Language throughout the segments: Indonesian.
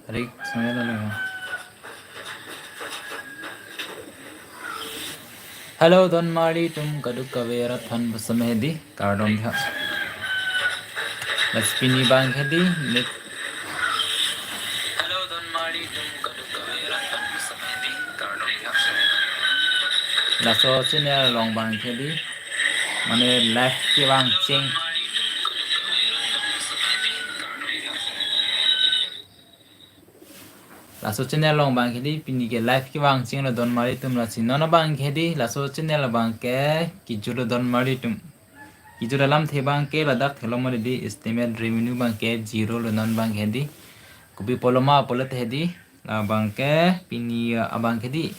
Rik semuanya lalu. Hello Don Mari tum kaduk kavera than basamedi kardom tha. Let's pini bang hedi net. Hello Don Mari tum kaduk kavera than basamedi kardom tha. Laso senior long bang hedi. Mane left ki bang ching. Laso channel long bang hedi pini ke live ki bang ching lo Don Mari tum la sin nona bang hedi laso channel bang ke ki julo Don Mari tum ki julo lam the bang ke ladak thelo mari di estimate revenue bang ke zero lo non bang hedi kubi poloma polet hedi la bang ke pini abang hedi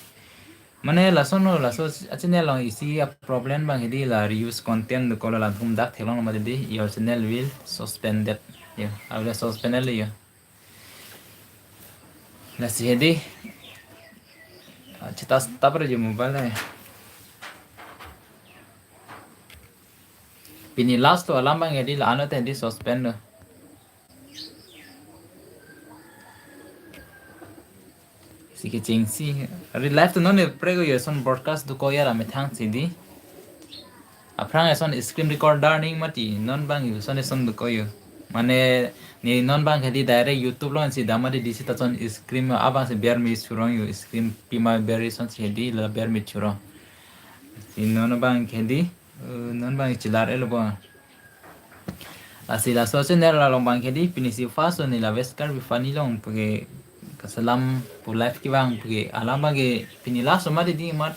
mane laso no laso channel long isi problem bang hedi la reuse content ko la thum dak thelo mari di your channel will suspended ya avla suspended ya la si hedi Cita tapar aja mobile Pini last to alam bang edi la ano tendi suspend si ke ching si ari live to non prego yo son broadcast du ko yara me thang si di aprang son screen recorder ning mati non bang yo son du ko yo mane ni non bang edi direct youtube lo si damari di si ta son screen abang se biar mi surong yo screen pima berry son si edi la biar mi surong si non bang edi non bang chilar elo bo Así la socio de la lombang que di pinisi faso ni la vez que vi fani long porque kasalam por life ki bang porque alam bagi pini la so mari di mat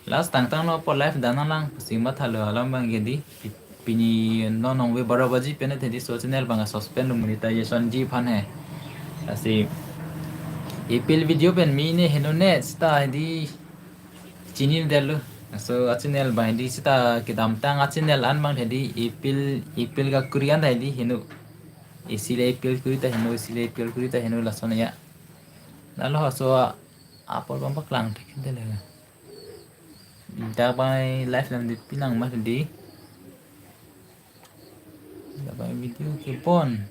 las tang tang no por life dana lang si mat halo alam bang ke di pini no no we bara baji pene te di socio nel bang suspend monetization ji fan hai así ipil video pen mi ne heno ne sta di chini delu so channel bang di sita kidam tang channel an bang di ipil ga kurian dai di henu isile ipil kurita henu isile ipil kurita henu lasona ya nalo so apol bang paklang tekin dele da bai live lam di pinang mas di da bai video ke pon